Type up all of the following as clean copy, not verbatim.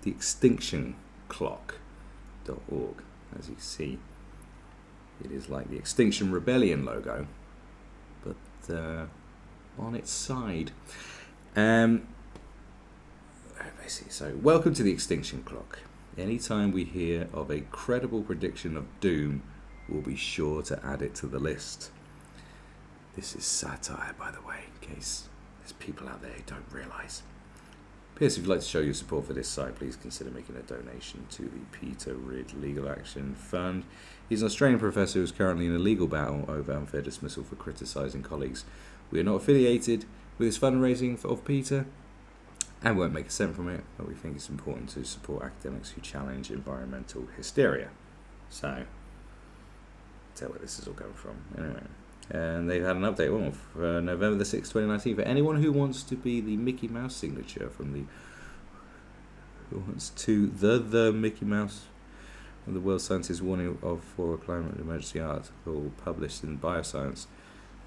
the Extinction Clock.org. As you see, it is like the Extinction Rebellion logo, but on its side. Basically, so welcome to the Extinction Clock. Anytime we hear of a credible prediction of doom, we'll be sure to add it to the list. This is satire, by the way, in case there's people out there who don't realise. P.S. If you'd like to show your support for this site, please consider making a donation to the Peter Ridd Legal Action Fund. He's an Australian professor who is currently in a legal battle over unfair dismissal for criticising colleagues. We are not affiliated with this fundraising of Peter and won't make a cent from it, but we think it's important to support academics who challenge environmental hysteria. So, tell where this is all coming from. Anyway, and they've had an update for November the 6th, 2019. For anyone who wants to be the Mickey Mouse signature from the... Who wants to... The Mickey Mouse of the World Scientist Warning for a Climate Emergency article published in Bioscience,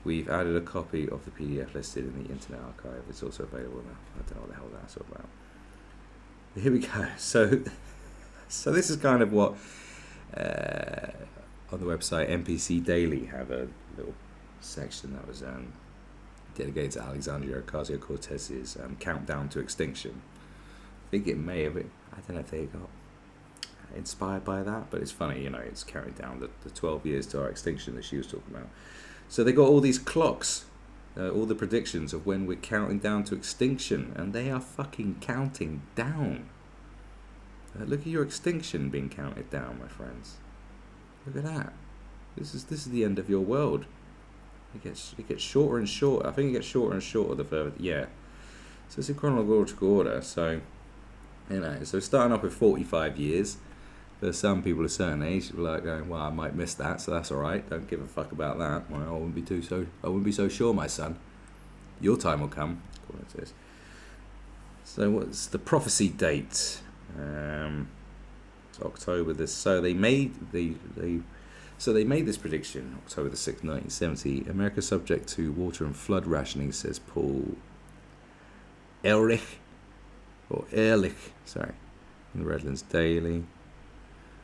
we've added a copy of the PDF listed in the Internet Archive. It's also available now. I don't know what the hell that's all about. But here we go. So this is kind of what on the website NPC Daily have a little section that was dedicated to Alexandria Ocasio-Cortez's countdown to extinction. I think it may have been, I don't know if they got inspired by that, but it's funny, it's counting down the 12 years to our extinction that she was talking about. So they got all these clocks, all the predictions of when we're counting down to extinction, and they are fucking counting down. Look at your extinction being counted down, my friends. Look at that. This is the end of your world. It gets shorter and shorter. I think it gets shorter and shorter the further. Yeah. So it's in chronological order. So so starting off with 45 years. There's some people a certain age who are like going, well, I might miss that, so that's all right. Don't give a fuck about that. Well, I wouldn't be so sure, my son. Your time will come. According to this. So what's the prophecy date? It's October this. So they made this prediction October the 6th, 1970. America subject to water and flood rationing, says Paul Ehrlich, sorry, in the Redlands Daily.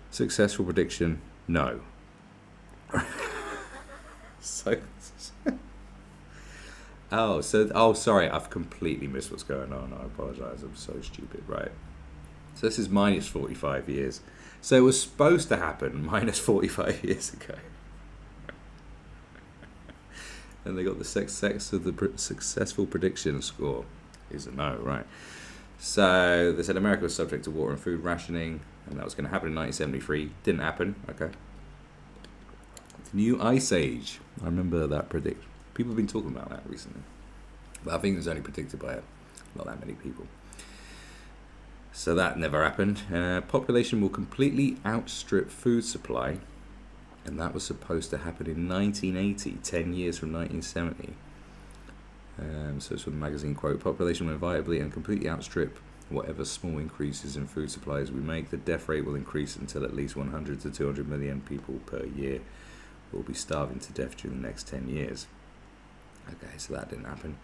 Successful prediction, no. Sorry, I've completely missed what's going on. I apologise, I'm so stupid, right? So this is minus 45 years. So it was supposed to happen minus 45 years ago. And they got the successful prediction score is a no, right? So they said America was subject to water and food rationing, and that was going to happen in 1973. Didn't happen. Okay. The new ice age. I remember that prediction. People have been talking about that recently, but I think it was only predicted by not that many people. So that never happened. Population will completely outstrip food supply, and that was supposed to happen in 1980, 10 years from 1970. So it's from the magazine quote, population will inevitably and completely outstrip whatever small increases in food supplies we make. The death rate will increase until at least 100 to 200 million people per year will be starving to death during the next 10 years. Okay, so that didn't happen.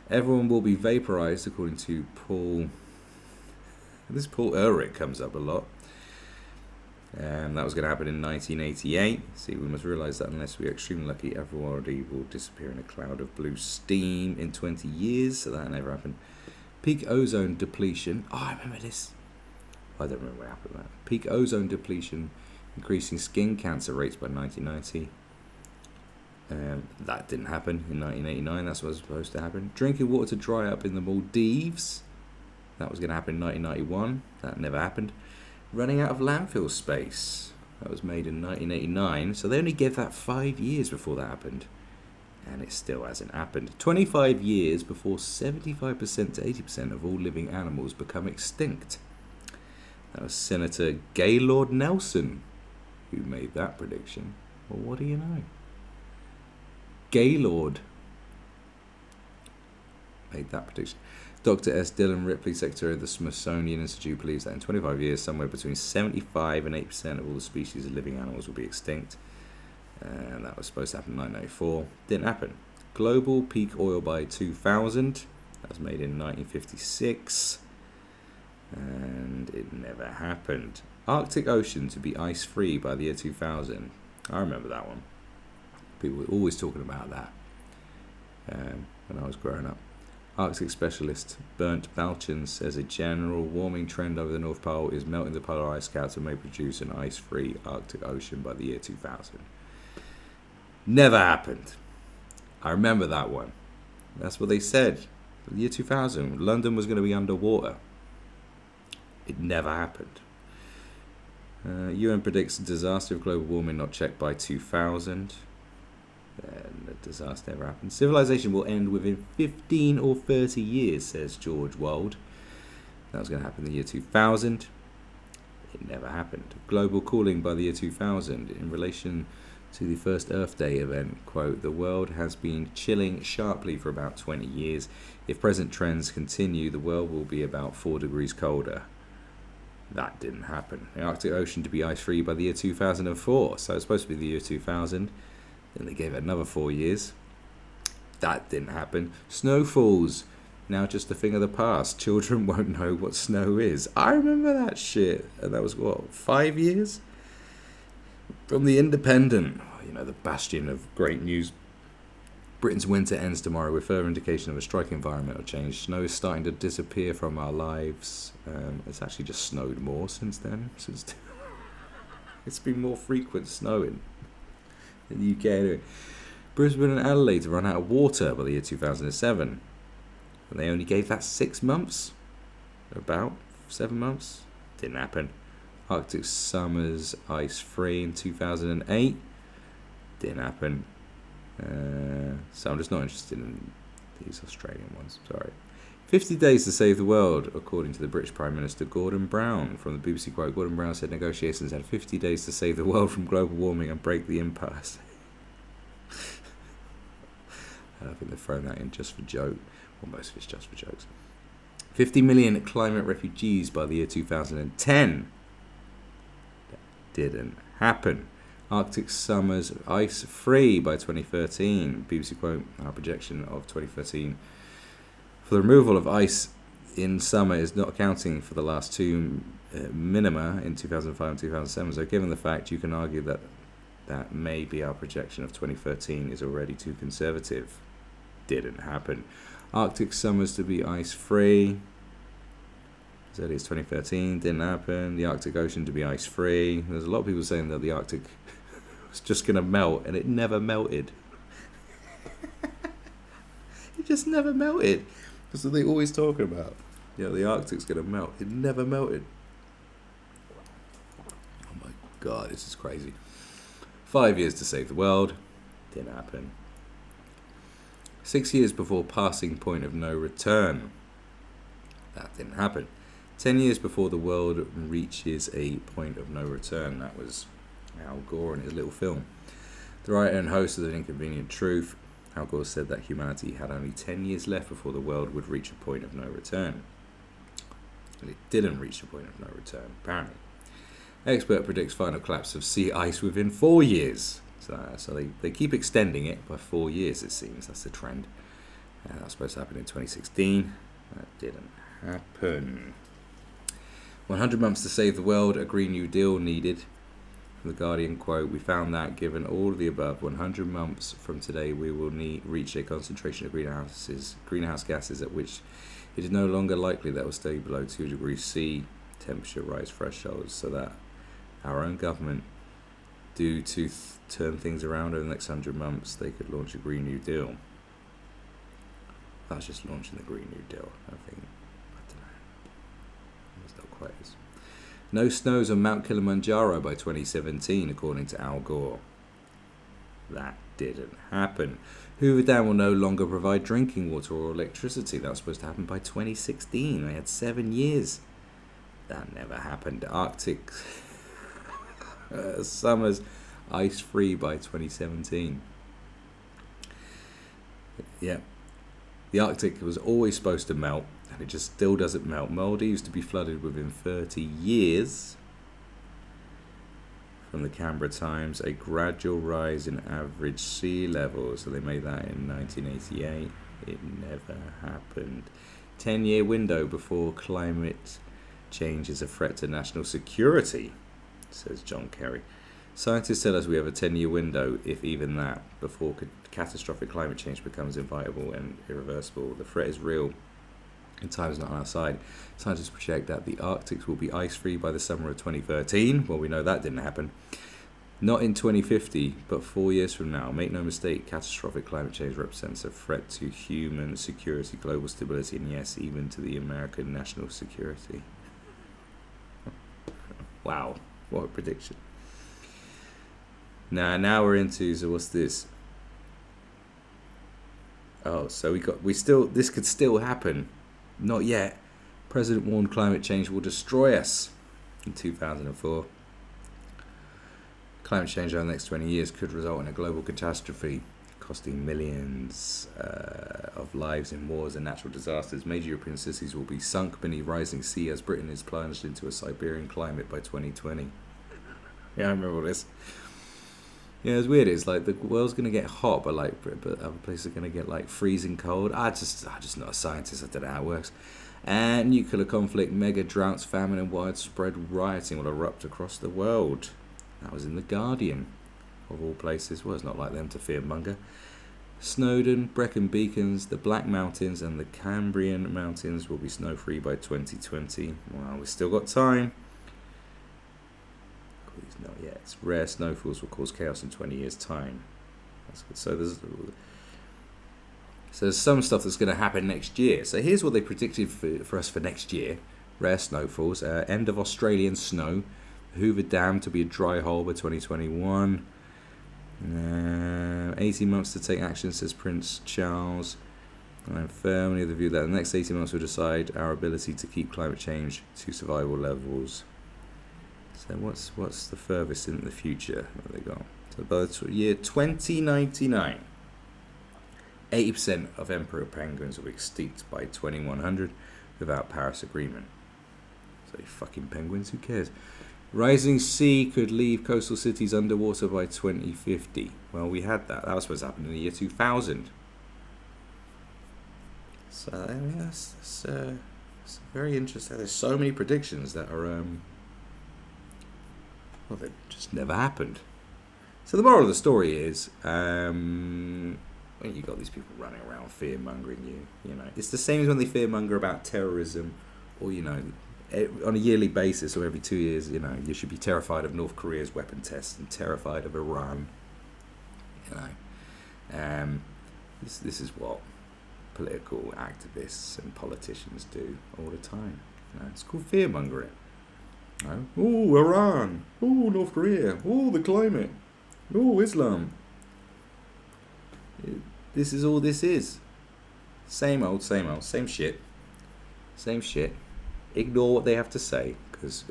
Everyone will be vaporized, according to Paul. This Paul Ehrlich comes up a lot. That was going to happen in 1988. See, we must realise that unless we are extremely lucky, everybody will disappear in a cloud of blue steam in 20 years. So that never happened. Peak ozone depletion. Oh, I remember this. I don't remember what happened with that. Peak ozone depletion, increasing skin cancer rates by 1990. That didn't happen in 1989. That's what was supposed to happen. Drinking water to dry up in the Maldives. That was going to happen in 1991. That never happened. Running out of landfill space. That was made in 1989. So they only gave that 5 years before that happened. And it still hasn't happened. 25 years before 75% to 80% of all living animals become extinct. That was Senator Gaylord Nelson who made that prediction. Well, what do you know? Gaylord made that prediction. Dr. S. Dillon Ripley, Secretary of the Smithsonian Institute, believes that in 25 years, somewhere between 75 and 8% of all the species of living animals will be extinct. And that was supposed to happen in 1994. Didn't happen. Global peak oil by 2000. That was made in 1956. And It never happened. Arctic Ocean to be ice-free by the year 2000. I remember that one. People were always talking about that when I was growing up. Arctic specialist Bernd Balchen says a general warming trend over the North Pole is melting the polar ice caps and may produce an ice-free Arctic Ocean by the year 2000. Never happened. I remember that one. That's what they said. The year 2000, London was going to be underwater. It never happened. UN predicts disaster of global warming not checked by 2000. And the disaster never happened. Civilization will end within 15 or 30 years, says George Wald. That was going to happen in the year 2000. It never happened. Global cooling by the year 2000 in relation to the first Earth Day event. Quote, the world has been chilling sharply for about 20 years. If present trends continue, the world will be about 4 degrees colder. That didn't happen. The Arctic Ocean to be ice-free by the year 2004. So it's supposed to be the year 2000. Then they gave it another 4 years. That didn't happen. Snowfalls, now just a thing of the past. Children won't know what snow is. I remember that shit. And that was, 5 years? From the Independent, the bastion of great news. Britain's winter ends tomorrow with further indication of a striking environmental change. Snow is starting to disappear from our lives. It's actually just snowed more since then. It's been more frequent snowing in the UK. Anyway. Brisbane and Adelaide to run out of water by the year 2007. And they only gave that 6 months. About 7 months. Didn't happen. Arctic summers ice-free in 2008. Didn't happen. So I'm just not interested in these Australian ones. Sorry. 50 days to save the world, according to the British Prime Minister Gordon Brown. From the BBC quote, Gordon Brown said negotiations had 50 days to save the world from global warming and break the impasse. I think they've thrown that in just for joke. Well, most of it's just for jokes. 50 million climate refugees by the year 2010. That didn't happen. Arctic summers ice-free by 2013. BBC quote, our projection of 2013 for the removal of ice in summer is not accounting for the last two minima in 2005 and 2007. So given the fact, you can argue that maybe our projection of 2013 is already too conservative. Didn't happen. Arctic summers to be ice-free as early as 2013. Didn't happen. The Arctic Ocean to be ice-free. There's a lot of people saying that the Arctic was just going to melt, and it never melted. It just never melted. That's what they always talk about. The Arctic's going to melt. It never melted. Oh my God, this is crazy. 5 years to save the world. Didn't happen. 6 years before passing point of no return. That didn't happen. 10 years before the world reaches a point of no return. That was Al Gore in his little film. The writer and host of The Inconvenient Truth, Al Gore said that humanity had only 10 years left before the world would reach a point of no return. And it didn't reach a point of no return, apparently. Expert predicts final collapse of sea ice within 4 years. So they keep extending it by 4 years, it seems. That's the trend. That was supposed to happen in 2016. That didn't happen. 100 months to save the world, a Green New Deal needed. From the Guardian quote, we found that given all of the above, 100 months from today we will reach a concentration of greenhouse gases at which it is no longer likely that will stay below 2 degrees C temperature rise thresholds, so that our own government, due to turn things around over the next 100 months, they could launch a Green New Deal. That's just launching the Green New Deal, I don't know. It's not quite as... No snows on Mount Kilimanjaro by 2017, according to Al Gore. That didn't happen. Hoover Dam will no longer provide drinking water or electricity. That was supposed to happen by 2016. They had 7 years. That never happened. Arctic summers ice-free by 2017. Yeah. The Arctic was always supposed to melt, and it just still doesn't melt. Maldives to be flooded within 30 years. From the Canberra Times, a gradual rise in average sea level. So they made that in 1988. It never happened. 10-year window before climate change is a threat to national security, says John Kerry. Scientists tell us we have a 10-year window, if even that, before catastrophic climate change becomes inevitable and irreversible. The threat is real, and time is not on our side. Scientists project that the Arctic will be ice-free by the summer of 2013. Well, we know that didn't happen. Not in 2050, but 4 years from now. Make no mistake, catastrophic climate change represents a threat to human security, global stability, and yes, even to the American national security. Wow, what a prediction. Now we're into, so what's this? Oh, so this could still happen. Not yet. President warned climate change will destroy us in 2004. Climate change over the next 20 years could result in a global catastrophe, costing millions of lives in wars and natural disasters. Major European cities will be sunk beneath rising sea as Britain is plunged into a Siberian climate by 2020. Yeah, I remember all this. Yeah, it's weird. It's like the world's gonna get hot, but other places are gonna get like freezing cold. I'm just not a scientist. I don't know how it works. And nuclear conflict, mega droughts, famine, and widespread rioting will erupt across the world. That was in The Guardian, of all places. Well, it's not like them to fearmonger. Snowdon, Brecon Beacons, the Black Mountains, and the Cambrian Mountains will be snow-free by 2020. Well, we've still got time. Not yet. Rare snowfalls will cause chaos in 20 years' time. That's good. So there's some stuff that's going to happen next year. So here's what they predicted for us for next year. Rare snowfalls. End of Australian snow. Hoover Dam to be a dry hole by 2021. 18 months to take action, says Prince Charles. And I'm firmly of the view that the next 18 months will decide our ability to keep climate change to survival levels. So what's the furthest in the future that they got? So by the year 2099, 80% of emperor penguins will be extinct by 2100 without Paris Agreement. So fucking penguins, who cares? Rising sea could leave coastal cities underwater by 2050. Well, we had that. That was supposed to happen in the year 2000. So I mean, that's very interesting. There's so many predictions that are well, they just never happened. So the moral of the story is, when you got these people running around fear-mongering you know, it's the same as when they fear-monger about terrorism, or, you know, on a yearly basis or every 2 years, you know, you should be terrified of North Korea's weapon tests and terrified of Iran, you know. This is what political activists and politicians do all the time. You know, it's called fear-mongering. Oh, Iran. Oh, North Korea. Oh, the climate. Oh, Islam. This is all this is. Same old, same shit. Same shit. Ignore what they have to say, because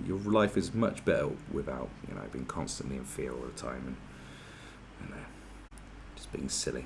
your life is much better without, you know, being constantly in fear all the time and, you know, just being silly.